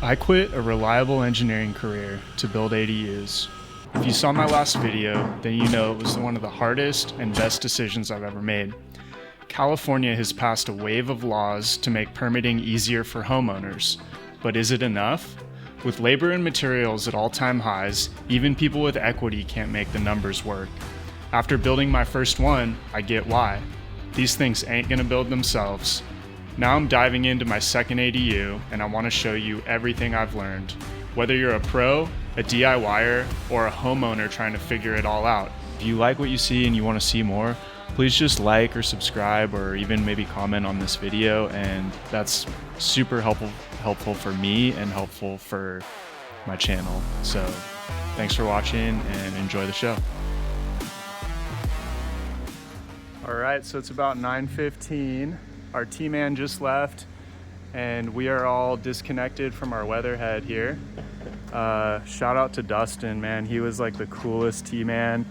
I quit a reliable engineering career to build ADUs. If you saw my last video, then you know it was one of the hardest and best decisions I've ever made. California has passed a wave of laws to make permitting easier for homeowners. But is it enough? With labor and materials at all-time highs, even people with equity can't make the numbers work. After building my first one, I get why. These things ain't gonna build themselves. Now I'm diving into my second ADU, and I want to show you everything I've learned. Whether you're a pro, a DIYer, or a homeowner trying to figure it all out. If you like what you see and you want to see more, please just like or subscribe or even maybe comment on this video, and that's super helpful for me and helpful for my channel. So thanks for watching and enjoy the show. All right, so it's about 9:15. Our T-man just left and we are all disconnected from our weatherhead here. Shout out to Dustin, man. He was like the coolest T-man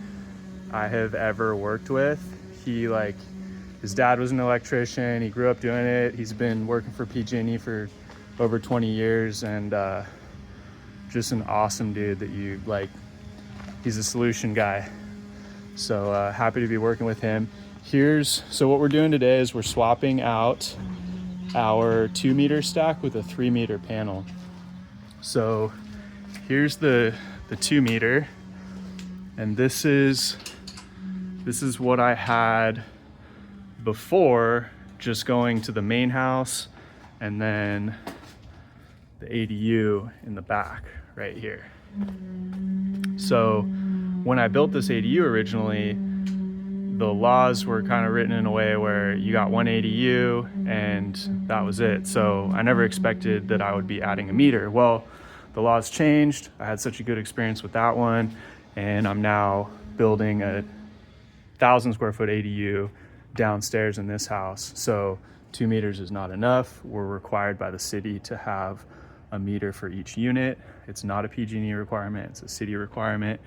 I have ever worked with. His dad was an electrician. He grew up doing it. He's been working for PG&E for over 20 years and just an awesome dude that he's a solution guy. So happy to be working with him. So what we're doing today is we're swapping out our 2-meter stack with a 3-meter panel. So here's the 2-meter, and this is what I had before, just going to the main house and then the ADU in the back right here. So when I built this ADU originally, the laws were kind of written in a way where you got one ADU and that was it. So I never expected that I would be adding a meter. Well, the laws changed. I had such a good experience with that one, and I'm now building a 1,000 square foot ADU downstairs in this house. So 2 meters is not enough. We're required by the city to have a meter for each unit. It's not a PG&E requirement, it's a city requirement.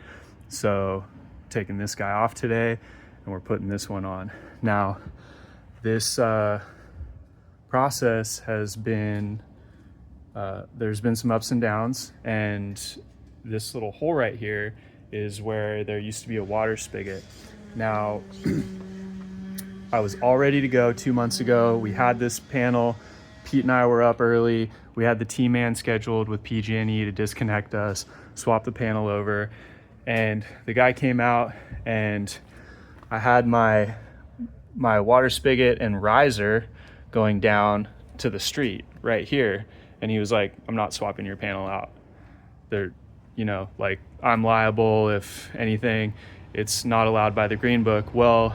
So taking this guy off today, and we're putting this one on. Now, this process has been, there's been some ups and downs, and this little hole right here is where there used to be a water spigot. Now, I was all ready to go 2 months ago. We had this panel. Pete and I were up early. We had the T-man scheduled with PG&E to disconnect us, swap the panel over, and the guy came out, and I had my water spigot and riser going down to the street right here. And he was like, I'm not swapping your panel out. I'm liable if anything. It's not allowed by the Green Book. Well,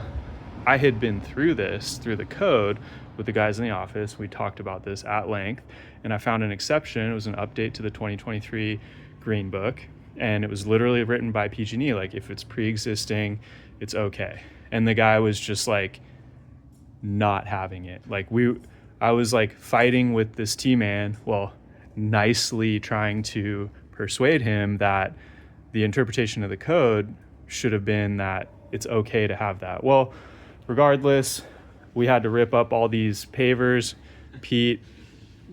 I had been through the code with the guys in the office. We talked about this at length, and I found an exception. It was an update to the 2023 Green Book. And it was literally written by PG&E, like if it's pre-existing, it's okay. And the guy was just like not having it. I was like fighting with this T-man, nicely trying to persuade him that the interpretation of the code should have been that it's okay to have that. Well, regardless, we had to rip up all these pavers. Pete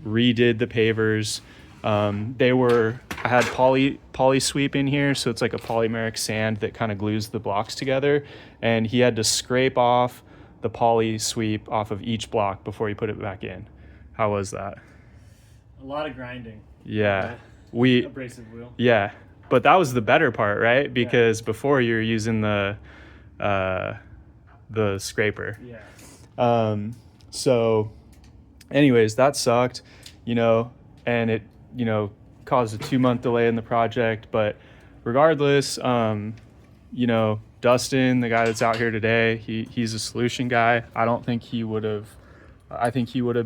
redid the pavers. I had poly sweep in here, so it's like a polymeric sand that kind of glues the blocks together, and he had to scrape off the poly sweep off of each block before he put it back in. How was that? A lot of grinding. Yeah. Abrasive wheel. Yeah, but that was the better part, right? Because before you were using the scraper. Yeah. So anyways, that sucked, and it, caused a 2-month delay in the project. But regardless, Dustin, the guy that's out here today, he's a solution guy. I think he would have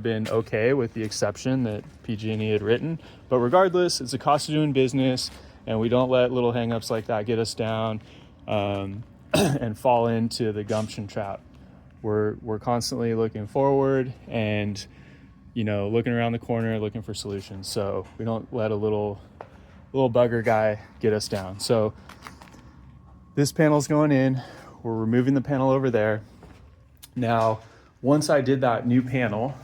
been okay with the exception that PG&E had written. But regardless, it's a cost of doing business, and we don't let little hangups like that get us down and fall into the gumption trap. We're constantly looking forward and looking around the corner, looking for solutions. So we don't let a little bugger guy get us down. So this panel's going in. We're removing the panel over there. Now, once I did that new panel,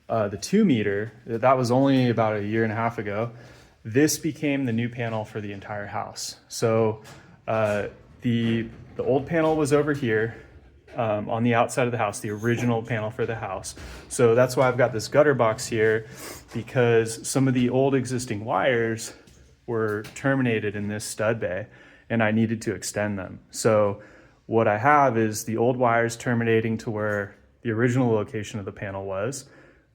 the 2 meter, that was only about a year and a half ago. This became the new panel for the entire house. So the old panel was over here on the outside of the house, the original panel for the house. So that's why I've got this gutter box here, because some of the old existing wires were terminated in this stud bay and I needed to extend them. So what I have is the old wires terminating to where the original location of the panel was.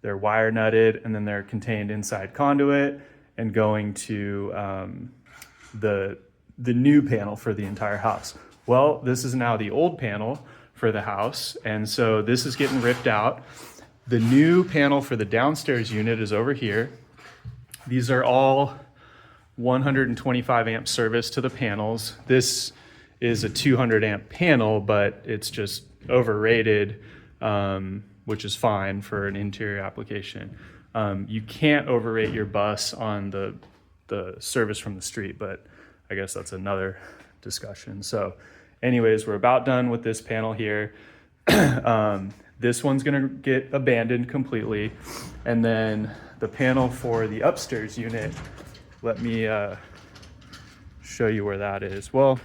They're wire nutted and then they're contained inside conduit and going to the new panel for the entire house. Well, this is now the old panel for the house, and so this is getting ripped out. The new panel for the downstairs unit is over here. These are all 125 amp service to the panels. This is a 200 amp panel, but it's just overrated, which is fine for an interior application. You can't overrate your bus on the service from the street, but I guess that's another discussion. So anyways, we're about done with this panel here. This one's gonna get abandoned completely. And then the panel for the upstairs unit, let me show you where that is. Well,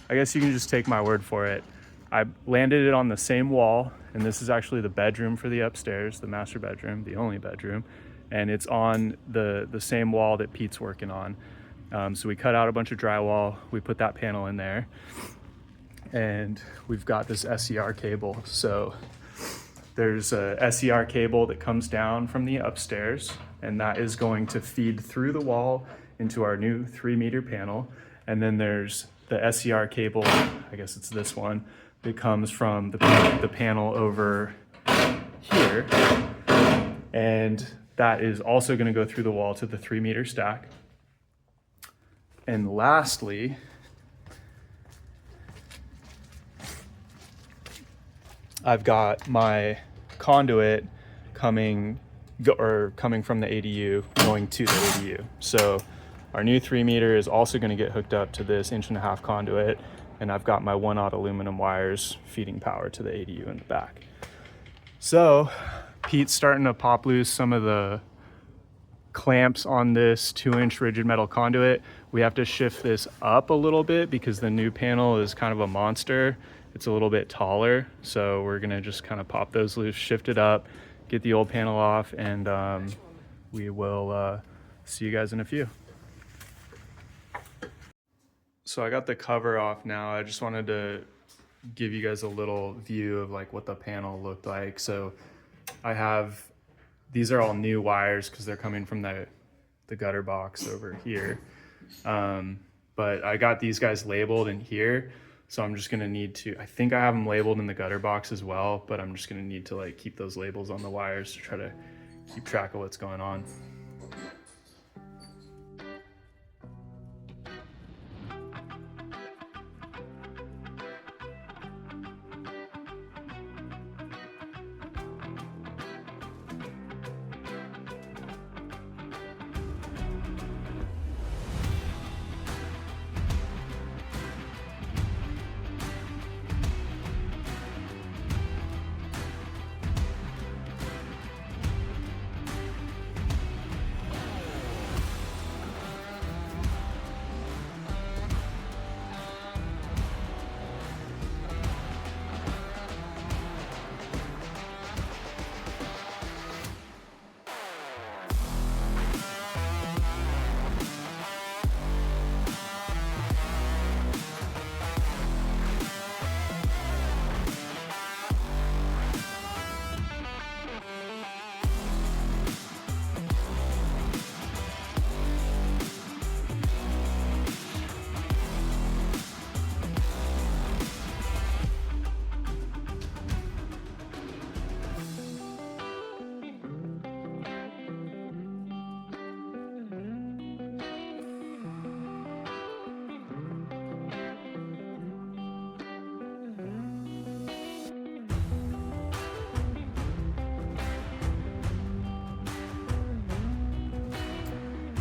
I guess you can just take my word for it. I landed it on the same wall, and this is actually the bedroom for the upstairs, the master bedroom, the only bedroom. And it's on the same wall that Pete's working on. So we cut out a bunch of drywall, we put that panel in there, and we've got this SCR cable. So there's a SCR cable that comes down from the upstairs, and that is going to feed through the wall into our new 3 meter panel. And then there's the SCR cable, I guess it's this one, that comes from the panel over here. And that is also gonna go through the wall to the 3 meter stack. And lastly, I've got my conduit coming from the ADU going to the ADU. So our new 3 meter is also going to get hooked up to this 1.5 inch conduit, and I've got my 1/0 aluminum wires feeding power to the ADU in the back. So Pete's starting to pop loose some of the clamps on this 2-inch rigid metal conduit. We have to shift this up a little bit because the new panel is kind of a monster. It's a little bit taller, so we're gonna just kind of pop those loose, shift it up, get the old panel off, and we will see you guys in a few. So I got the cover off now. I just wanted to give you guys a little view of like what the panel looked like. So these are all new wires because they're coming from the gutter box over here. But I got these guys labeled in here. So I'm just gonna need to, I think I have them labeled in the gutter box as well, but I'm just gonna need to like keep those labels on the wires to try to keep track of what's going on.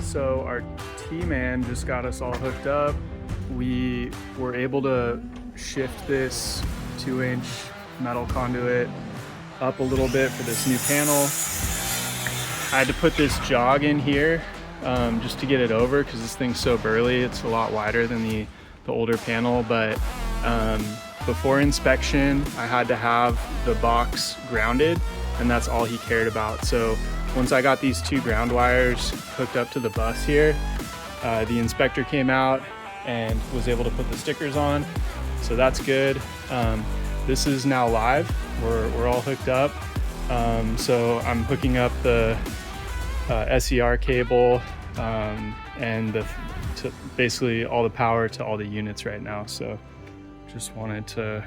So our T-Man just got us all hooked up. We were able to shift this 2-inch metal conduit up a little bit for this new panel. I had to put this jog in here just to get it over because this thing's so burly. It's a lot wider than the older panel, but before inspection, I had to have the box grounded, and that's all he cared about. So once I got these 2 ground wires hooked up to the bus here, the inspector came out and was able to put the stickers on. So that's good. This is now live. We're all hooked up. So I'm hooking up the SER cable and basically all the power to all the units right now. So just wanted to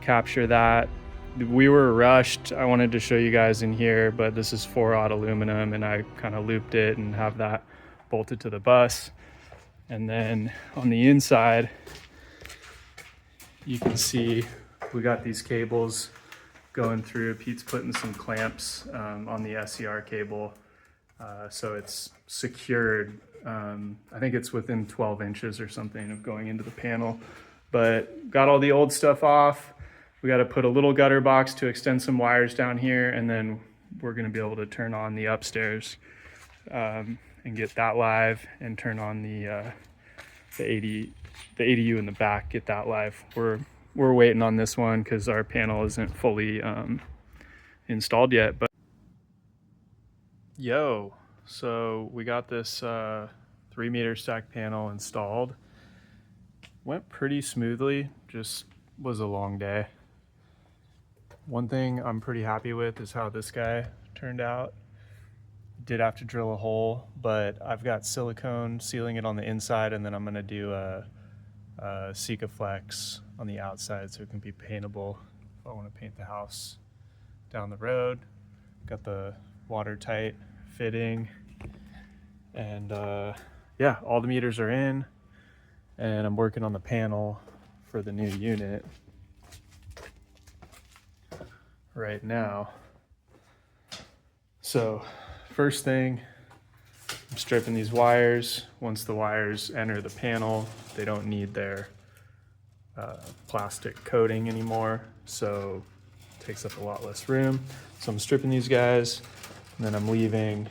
capture that. We were rushed. I wanted to show you guys in here, but this is 4/0 aluminum, and I kind of looped it and have that bolted to the bus. And then on the inside, you can see we got these cables going through. Pete's putting some clamps on the SER cable, so it's secured. I think it's within 12 inches or something of going into the panel, but got all the old stuff off. We got to put a little gutter box to extend some wires down here, and then we're going to be able to turn on the upstairs and get that live, and turn on the ADU in the back, get that live. We're waiting on this one because our panel isn't fully installed yet. But so we got this 3-meter stack panel installed. Went pretty smoothly, just was a long day. One thing I'm pretty happy with is how this guy turned out. Did have to drill a hole, but I've got silicone sealing it on the inside, and then I'm gonna do a Sikaflex on the outside so it can be paintable if I want to paint the house down the road. Got the watertight fitting, and yeah, all the meters are in, and I'm working on the panel for the new unit right now. So first thing, I'm stripping these wires. Once the wires enter the panel, they don't need their plastic coating anymore, so it takes up a lot less room. So I'm stripping these guys, and then I'm leaving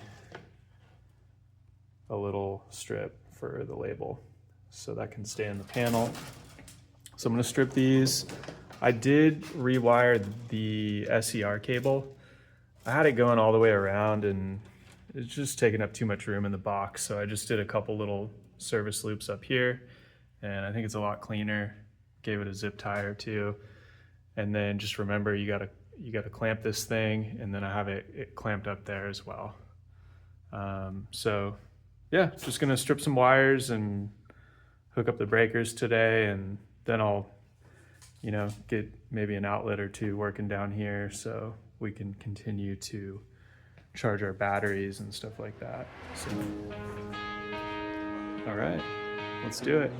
a little strip for the label so that can stay in the panel. So I'm going to strip these. I did rewire the SER cable. I had it going all the way around, and it's just taking up too much room in the box, so I just did a couple little service loops up here, and I think it's a lot cleaner. Gave it a zip tie or two, and then just remember you gotta clamp this thing, and then I have it clamped up there as well. So yeah, just gonna strip some wires and hook up the breakers today, and then I'll get maybe an outlet or two working down here so we can continue to charge our batteries and stuff like that. So all right, let's do it.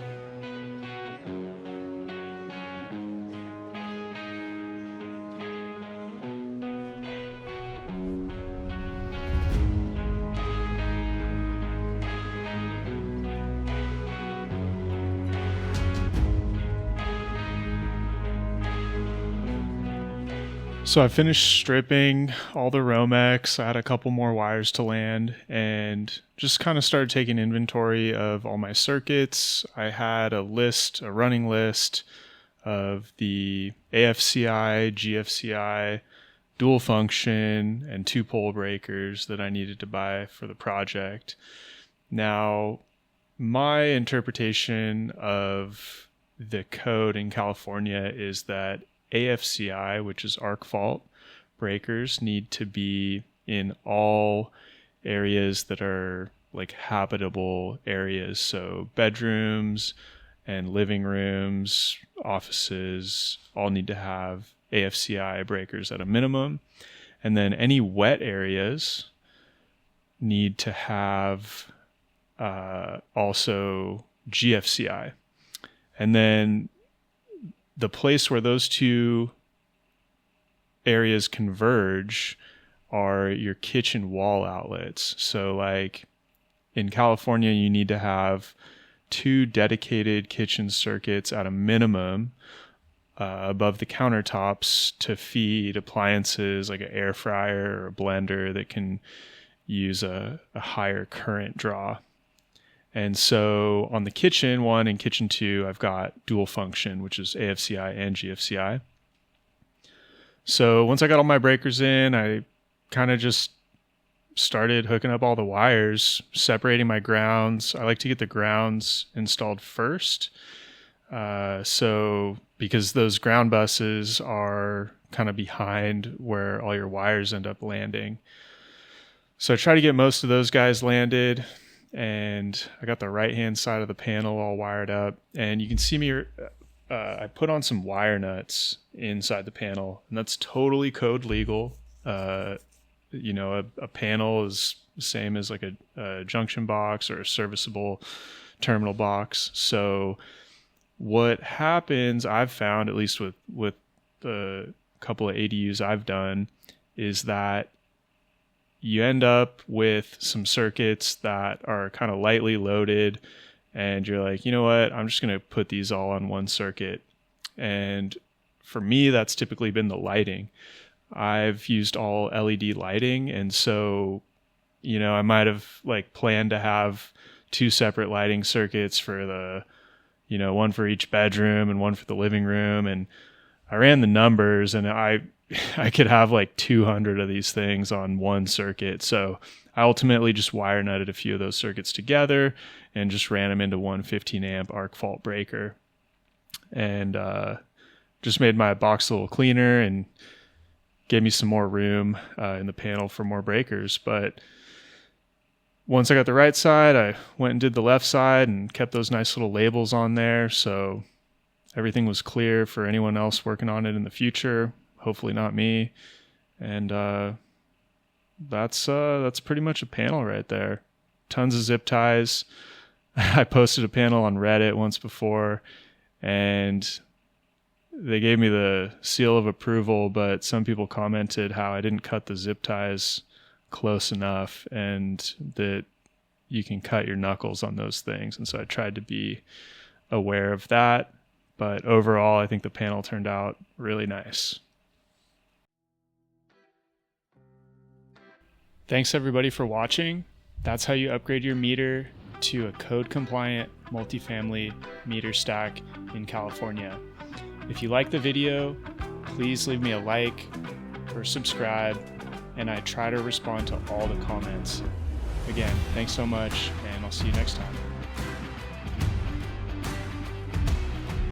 So I finished stripping all the Romex. I had a couple more wires to land, and just kind of started taking inventory of all my circuits. I had a running list of the AFCI, GFCI, dual function, and 2-pole breakers that I needed to buy for the project. Now, my interpretation of the code in California is that AFCI, which is arc fault breakers, need to be in all areas that are like habitable areas. So bedrooms and living rooms, offices, all need to have AFCI breakers at a minimum. And then any wet areas need to have also GFCI. And then the place where those two areas converge are your kitchen wall outlets. So like in California, you need to have 2 dedicated kitchen circuits at a minimum above the countertops to feed appliances like an air fryer or a blender that can use a higher current draw. And so on the kitchen 1 and kitchen 2, I've got dual function, which is AFCI and GFCI. So once I got all my breakers in, I kind of just started hooking up all the wires, separating my grounds. I like to get the grounds installed first. So because those ground buses are kind of behind where all your wires end up landing. So I try to get most of those guys landed, and I got the right-hand side of the panel all wired up. And you can see me, I put on some wire nuts inside the panel, and that's totally code legal. A panel is the same as like a junction box or a serviceable terminal box. So what happens, I've found, at least with the couple of ADUs I've done, is that you end up with some circuits that are kind of lightly loaded, and you're like, you know what, I'm just going to put these all on one circuit. And for me, that's typically been the lighting. I've used all LED lighting, and so, I might have like planned to have 2 separate lighting circuits for the, one for each bedroom and one for the living room. And I ran the numbers, and I could have like 200 of these things on one circuit. So I ultimately just wire nutted a few of those circuits together and just ran them into one 15 amp arc fault breaker, and just made my box a little cleaner and gave me some more room in the panel for more breakers. But once I got the right side, I went and did the left side and kept those nice little labels on there, so everything was clear for anyone else working on it in the future. Hopefully not me. And that's pretty much a panel right there. Tons of zip ties. I posted a panel on Reddit once before, and they gave me the seal of approval, but some people commented how I didn't cut the zip ties close enough and that you can cut your knuckles on those things. And so I tried to be aware of that. But overall, I think the panel turned out really nice. Thanks everybody for watching. That's how you upgrade your meter to a code-compliant multifamily meter stack in California. If you like the video, please leave me a like or subscribe, and I try to respond to all the comments. Again, thanks so much, and I'll see you next time.